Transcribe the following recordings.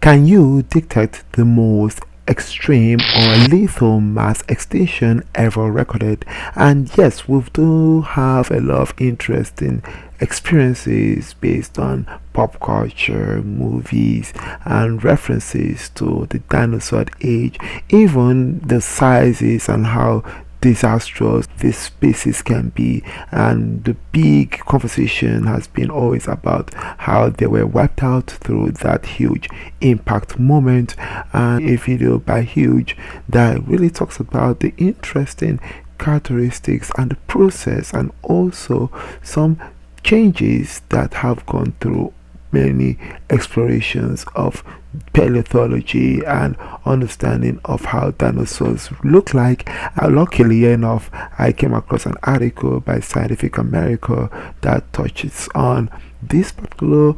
Can you detect the most extreme or lethal mass extinction ever recorded? And yes, we do have a lot of interesting experiences based on pop culture, movies, and references to the dinosaur age, even the sizes and how disastrous this species can be. And the big conversation has been always about how they were wiped out through that huge impact moment, and a video by Huge that really talks about the interesting characteristics and the process, and also some changes that have gone through many explorations of paleontology and understanding of how dinosaurs look like. Luckily enough, I came across an article by Scientific America that touches on this particular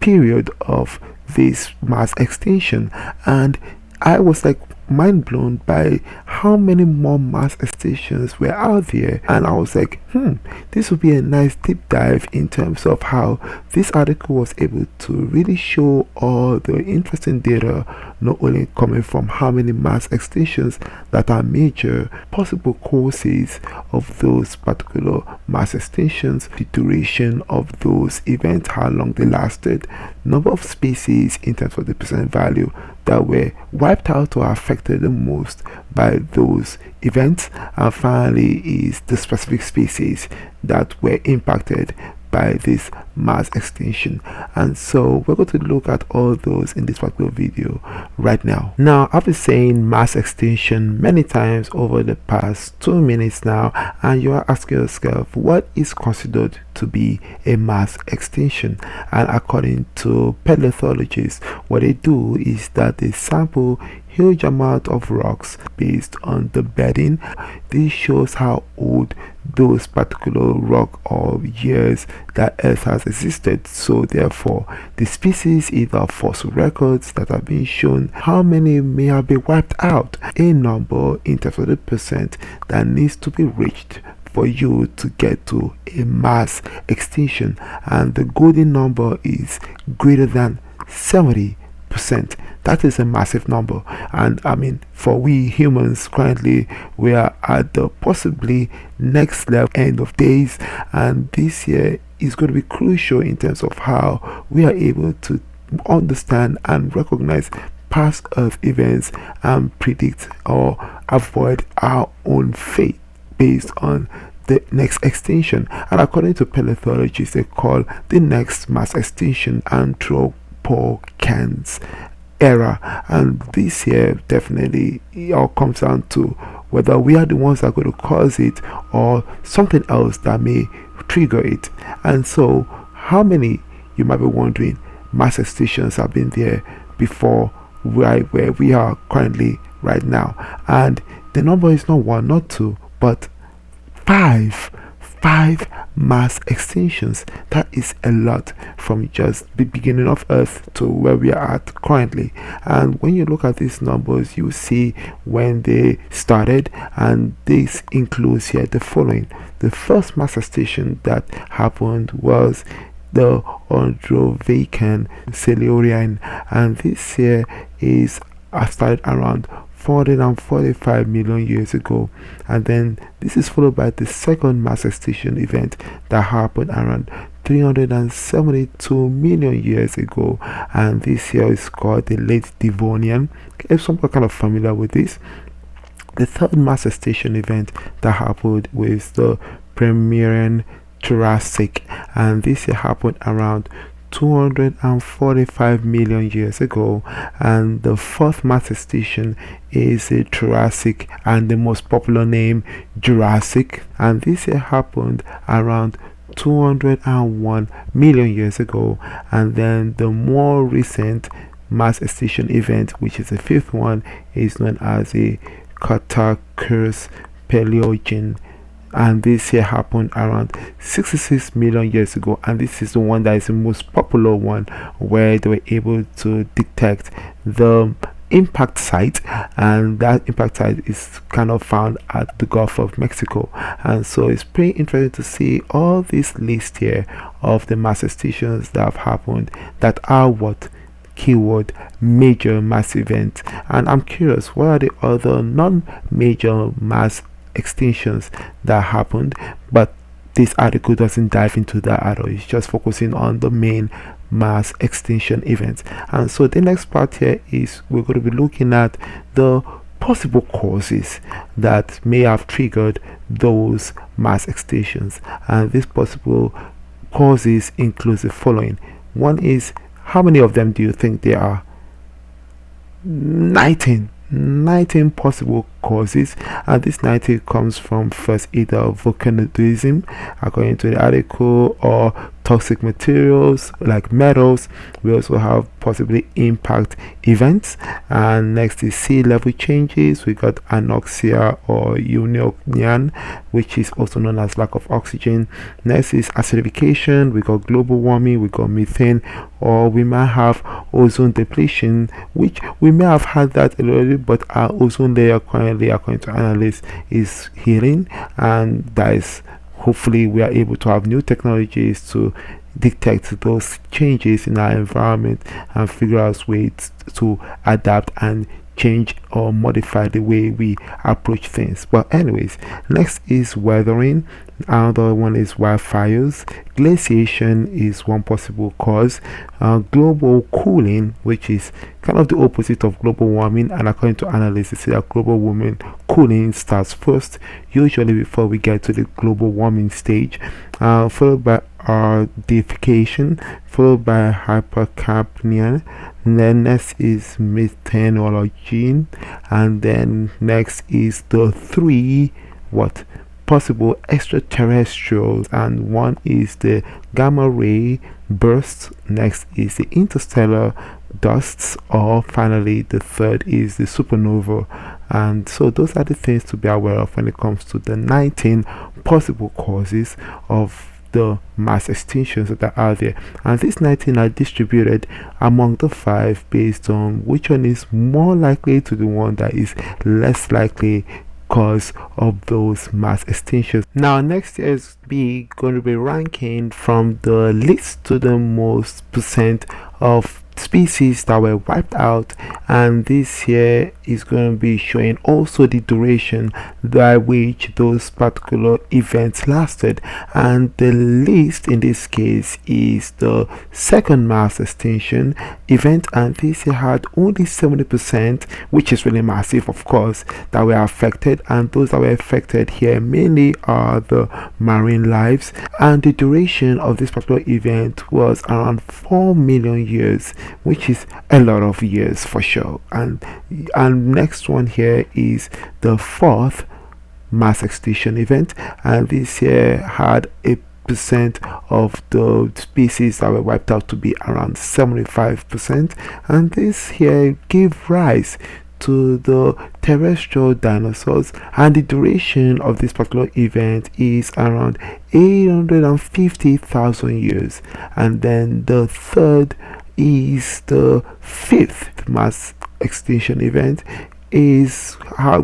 period of this mass extinction, and I was like mind blown by how many more mass extinctions were out there. And I was like, this would be a nice deep dive in terms of how this article was able to really show all the interesting data, not only coming from how many mass extinctions that are major, possible causes of those particular mass extinctions, the duration of those events, how long they lasted, number of species in terms of the percent value that were wiped out or affected the most by those events, and finally is the specific species that were impacted by this mass extinction. And so we're going to look at all those in this particular video right now. Now, I've been saying mass extinction many times over the past 2 minutes now, and you are asking yourself, what is considered to be a mass extinction? And according to paleontologists, what they do is that they sample huge amount of rocks based on the bedding. This shows how old those particular rock or years that Earth has existed. So therefore, the species, either fossil records that have been shown, how many may have been wiped out, a number in terms of the percent that needs to be reached for you to get to a mass extinction, and the golden number is greater than 70%. That is a massive number. And I mean, for we humans currently, we are at the possibly next level end of days, and this year is going to be crucial in terms of how we are able to understand and recognize past Earth events and predict or avoid our own fate based on the next extinction. And according to paleontologists, they call the next mass extinction Anthropocene era. And this year, definitely, it all comes down to whether we are the ones that are going to cause it or something else that may trigger it. And so, how many, you might be wondering, mass extinctions have been there before where we are currently right now? And the number is not one, not two, but five mass extinctions. That is a lot from just the beginning of Earth to where we are at currently. And when you look at these numbers, you see when they started, and this includes here the following. The first mass extinction that happened was the Ordovician Silurian, and this here is started around 445 million years ago, and then this is followed by the second mass extinction event that happened around 372 million years ago, and this here is called the late Devonian. If someone kind of familiar with this, the third mass extinction event that happened was the Permian Jurassic, and this here happened around 245 million years ago. And the fourth mass extinction is a Jurassic, and the most popular name Jurassic, and this here happened around 201 million years ago. And then the more recent mass extinction event, which is the fifth one, is known as a Cretaceous Paleogene, and this here happened around 66 million years ago. And this is the one that is the most popular one, where they were able to detect the impact site, and that impact site is kind of found at the Gulf of Mexico. And so it's pretty interesting to see all this list here of the mass extinctions that have happened that are what keyword major mass event. And I'm curious, what are the other non-major mass extinctions that happened? But this article doesn't dive into that at all. It's just focusing on the main mass extinction events. And so the next part here is we're going to be looking at the possible causes that may have triggered those mass extinctions. And these possible causes include the following. One is, how many of them do you think there are? 19 possible causes, and this 19 comes from first either volcanism according to the article, or toxic materials like metals. We also have possibly impact events, and next is sea level changes. We got anoxia or pneumonia, which is also known as lack of oxygen. Next is acidification. We got global warming, we got methane, or we might have ozone depletion, which we may have had that already, but our ozone layer currently, according to analysts, is healing, and that is, hopefully we are able to have new technologies to detect those changes in our environment and figure out ways to adapt and change or modify the way we approach things. But anyways, next is weathering. Another one is wildfires. Glaciation is one possible cause. Global cooling, which is kind of the opposite of global warming, and according to analysts, they say that global warming cooling starts first, usually before we get to the global warming stage, followed by acidification, followed by hypercapnia. Then next is methanology, and then next is the three possible extraterrestrials, and one is the gamma ray bursts, next is the interstellar dusts, or finally the third is the supernova. And so those are the things to be aware of when it comes to the 19 possible causes of the mass extinctions that are out there, and these 19 are distributed among the 5 based on which one is more likely to the one that is less likely cause of those mass extinctions. Now next is going to be ranking from the least to the most percent of species that were wiped out, and this here is going to be showing also the duration by which those particular events lasted, and the least in this case is the second mass extinction event, and this here had only 70%, which is really massive, of course, that were affected, and those that were affected here mainly are the marine lives, and the duration of this particular event was around 4 million years, which is a lot of years for sure. And next one here is the fourth mass extinction event, and this here had a percent of the species that were wiped out to be around 75%, and this here gave rise to the terrestrial dinosaurs, and the duration of this particular event is around 850,000 years. And then the third is the fifth mass extinction event, is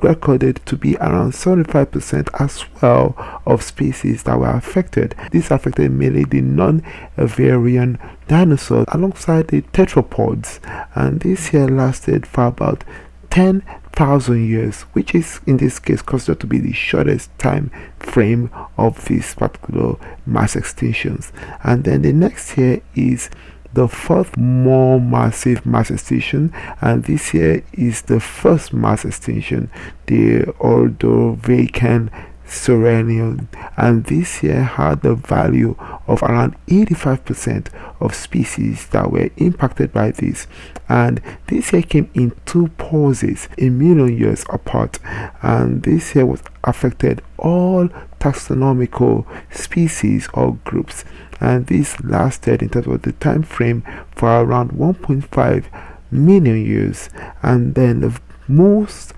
recorded to be around 75% as well of species that were affected. This affected mainly the non-avian dinosaurs alongside the tetrapods, and this here lasted for about 10,000 years, which is in this case considered to be the shortest time frame of these particular mass extinctions. And then the next here is the fourth more massive mass extinction, and this here is the first mass extinction, the Ordovician Serenium, and this here had the value of around 85% of species that were impacted by this, and this here came in 2 pauses a million years apart, and this here was affected all taxonomical species or groups, and this lasted in terms of the time frame for around 1.5 million years. And then the most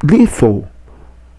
lethal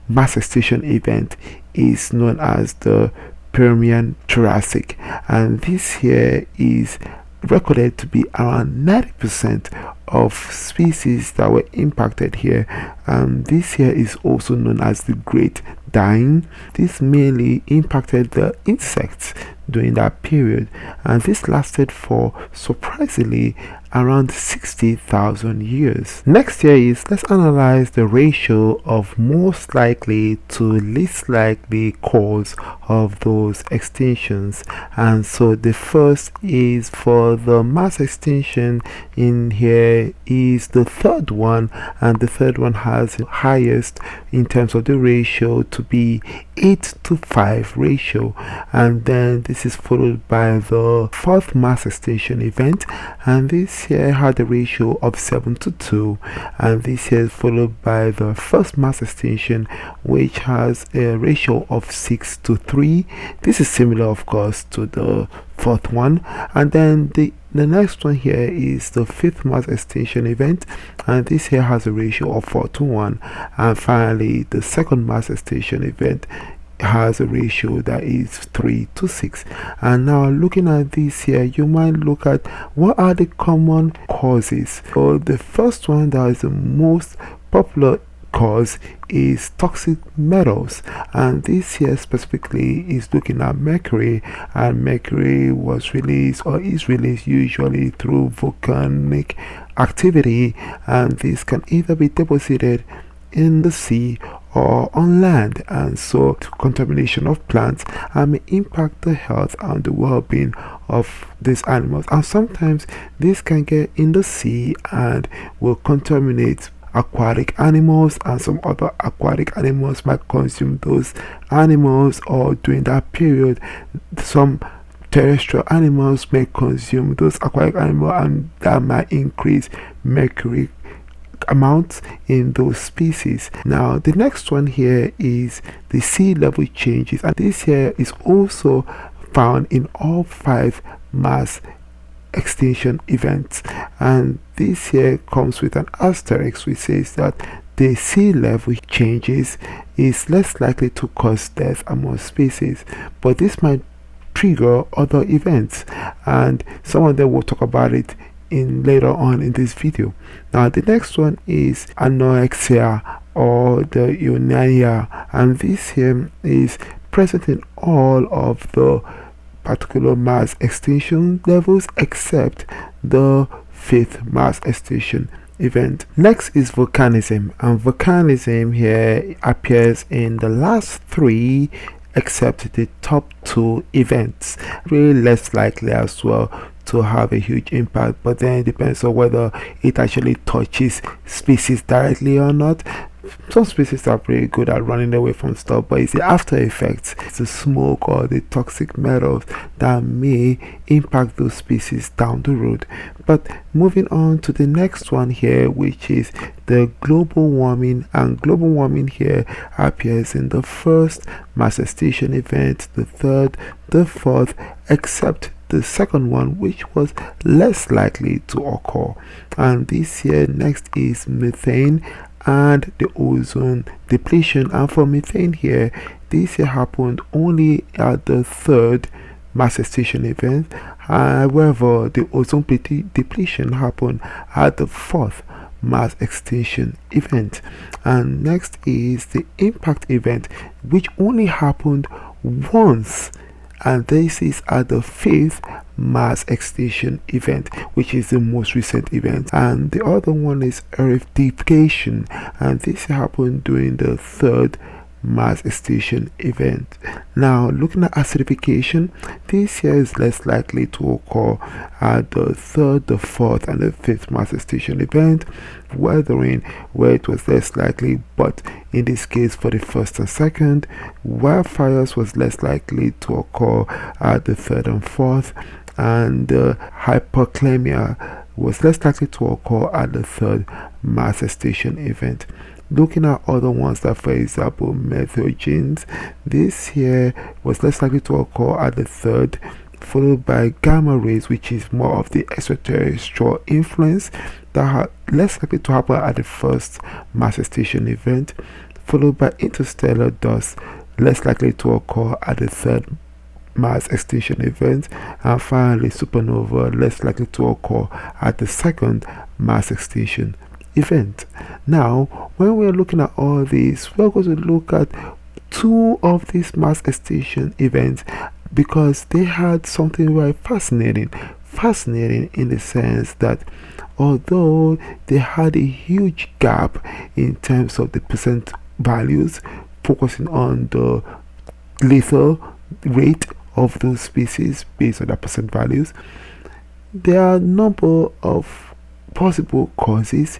mass extinction event is known as the Permian Triassic, and this here is recorded to be around 90% of species that were impacted here, and this here is also known as the Great Dying. This mainly impacted the insects during that period, and this lasted for surprisingly around 60,000 years. Next here is, let's analyze the ratio of most likely to least likely cause of those extinctions. And so the first is for the mass extinction in here is the third one, and the third one has the highest in terms of the ratio to be 8:5 ratio, and then this is followed by the fourth mass extinction event, and this here had a ratio of 7:2, and this here is followed by the first mass extinction, which has a ratio of 6:3. This is similar of course to the fourth one, and then the next one here is the fifth mass extinction event, and this here has a ratio of 4:1, and finally the second mass extinction event has a ratio that is 3:6. And now looking at this here, you might look at what are the common causes. So the first one that is the most popular cause is toxic metals, and this here specifically is looking at mercury, and mercury was released or is released usually through volcanic activity, and this can either be deposited in the sea or on land, and so contamination of plants may impact the health and the well-being of these animals, and sometimes this can get in the sea and will contaminate aquatic animals, and some other aquatic animals might consume those animals, or during that period some terrestrial animals may consume those aquatic animals, and that might increase mercury amounts in those species. Now the next one here is the sea level changes, and this here is also found in all 5 mass extinction events, and this here comes with an asterisk which says that the sea level changes is less likely to cause death among species, but this might trigger other events, and some of them will talk about it in later on in this video. Now the next one is anorexia or the eunuria, and this here is present in all of the particular mass extinction levels except the 5th mass extinction event. Next is volcanism, and volcanism here appears in the last 3 except the top 2 events. Really less likely as well to have a huge impact, but then it depends on whether it actually touches species directly or not. Some species are pretty good at running away from stuff, but it's the after effects, it's the smoke or the toxic metals that may impact those species down the road. But moving on to the next one here, which is the global warming, and global warming here appears in the first mass extinction event, the third, the fourth, except the second one, which was less likely to occur. And this here next is methane and the ozone depletion, and for methane here, this here happened only at the 3rd mass extinction event. However, the ozone depletion happened at the 4th mass extinction event. And next is the impact event, which only happened once, and this is at the 5th mass extinction event, which is the most recent event. And the other one is eutrophication, and this happened during the 3rd mass extinction event. Now looking at acidification, this here is less likely to occur at the 3rd, the 4th, and the 5th mass extinction event. Weathering, where it was less likely, but in this case for the 1st and 2nd. Wildfires was less likely to occur at the 3rd and 4th, and hyperclemia was less likely to occur at the 3rd mass extinction event. Looking at other ones, that for example methogens, this here was less likely to occur at the 3rd, followed by gamma rays, which is more of the extraterrestrial influence, that are less likely to happen at the 1st mass extinction event, followed by interstellar dust, less likely to occur at the 3rd mass extinction event, and finally supernova, less likely to occur at the 2nd mass extinction event. Now when we're looking at all these, we're going to look at 2 of these mass extinction events because they had something very fascinating. fascinating in the sense that although they had a huge gap in terms of the percent values, focusing on the lethal rate of those species based on their percent values, there are a number of possible causes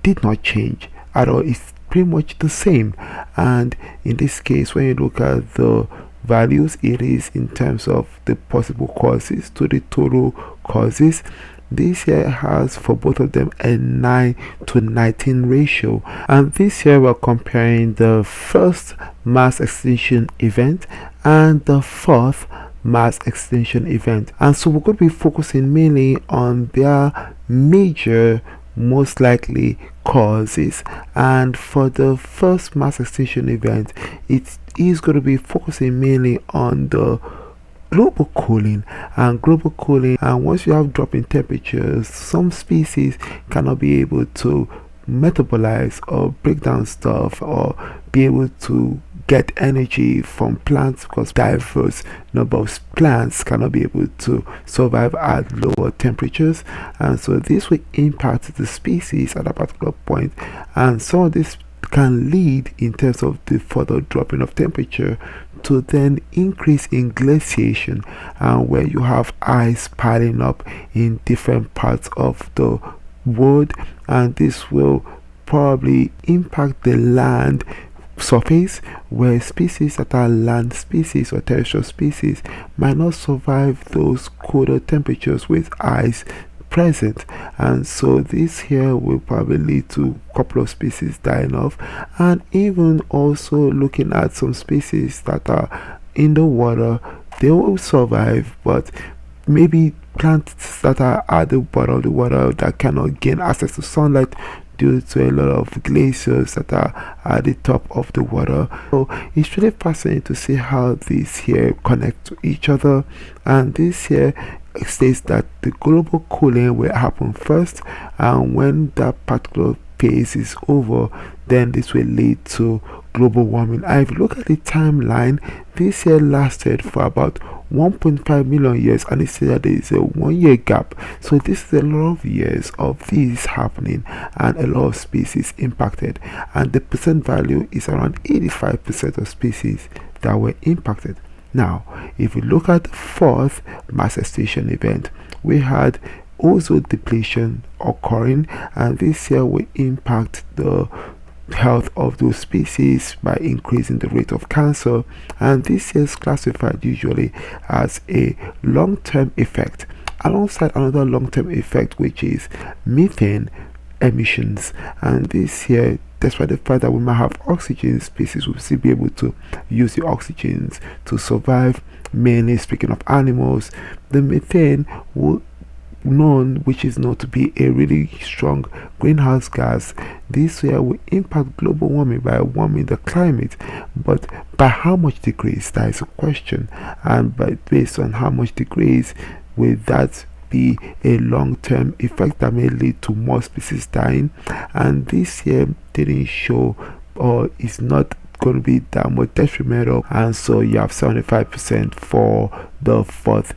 did not change at all. It's pretty much the same. And in this case, when you look at the values, it is in terms of the possible causes to the total causes. This here has for both of them a 9 to 19 ratio, and this here we're comparing the first mass extinction event and the fourth mass extinction event. And so we're going to be focusing mainly on their major, most likely causes. And for the first mass extinction event, it is going to be focusing mainly on the global cooling. And once you have dropping temperatures, some species cannot be able to metabolize or break down stuff or be able to get energy from plants, because diverse number of plants cannot be able to survive at lower temperatures, and so this will impact the species at a particular point. And some of this can lead, in terms of the further dropping of temperature, to then increase in glaciation, where you have ice piling up in different parts of the world, and this will probably impact the land surface, where species that are land species or terrestrial species might not survive those colder temperatures with ice present. And so this here will probably lead to a couple of species dying off, and even also looking at some species that are in the water. They will survive, but maybe plants that are at the bottom of the water that cannot gain access to sunlight due to a lot of glaciers that are at the top of the water. So it's really fascinating to see how these here connect to each other. And this here states that the global cooling will happen first, and when that particular phase is over, then this will lead to global warming. And if you look at the timeline, this year lasted for about 1.5 million years, and it said that there is a 1 year gap. So this is a lot of years of this happening and a lot of species impacted, and the percent value is around 85% of species that were impacted. Now, if we look at the fourth mass extinction event, we had ozone depletion occurring, and this year will impact the health of those species by increasing the rate of cancer, and this is classified usually as a long-term effect, alongside another long-term effect, which is methane emissions. And this here, despite the fact that we might have oxygen, species will still be able to use the oxygens to survive. Mainly speaking of animals, the methane will which is known to be a really strong greenhouse gas. This year will impact global warming by warming the climate, but by how much degrees, that is a question. And based on how much degrees, will that be a long-term effect that may lead to more species dying? And this year didn't show, or is not going to be that much detrimental, and so you have 75% for the fourth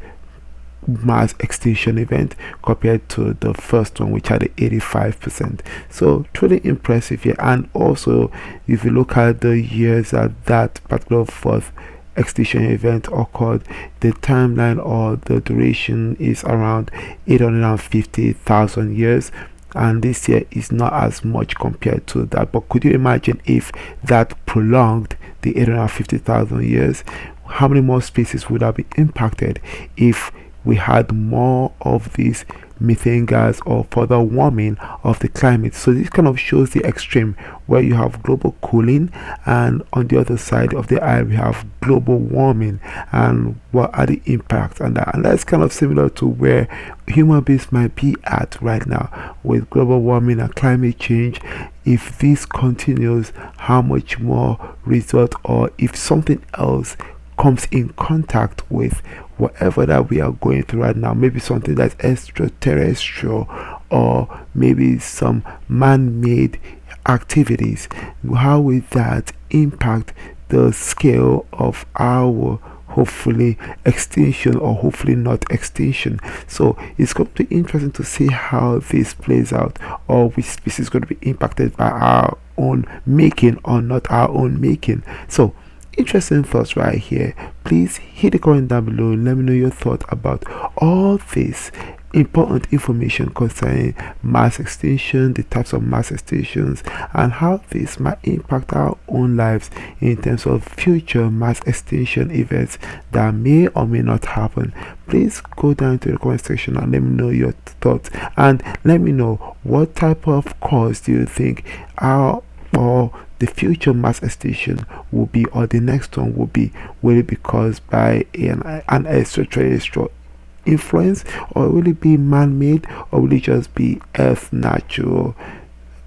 mass extinction event compared to the first one, which had 85%. So truly impressive here. And also, if you look at the years that that particular fourth extinction event occurred, the timeline or the duration is around 850,000 years, and this year is not as much compared to that. But could you imagine if that prolonged the 850,000 years? How many more species would have been impacted if we had more of these methane gas or further warming of the climate? So this kind of shows the extreme, where you have global cooling, and on the other side of the eye we have global warming, and what are the impacts on that. And that's kind of similar to where human beings might be at right now with global warming and climate change. If this continues, how much more result, or if something else comes in contact with whatever that we are going through right now, maybe something that's extraterrestrial, or maybe some man-made activities, how will that impact the scale of our hopefully extinction or hopefully not extinction. So it's going to be interesting to see how this plays out, or which species is going to be impacted by our own making or not our own making. So interesting thoughts right here. Please hit the comment down below, let me know your thoughts about all this important information concerning mass extinction, the types of mass extinctions, and how this might impact our own lives in terms of future mass extinction events that may or may not happen. Please go down to the comment section and let me know your thoughts, and let me know what type of cause do you think our or the future mass extinction will be, or the next one will be. Will it be caused by an extraterrestrial influence, or will it be man-made, or will it just be earth natural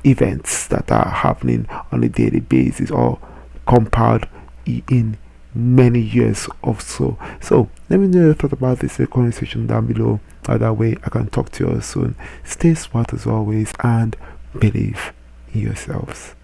events that are happening on a daily basis or compound in many years or so? So let me know your thoughts about this in the comment section down below. That way I can talk to you soon. Stay smart as always and believe in yourselves.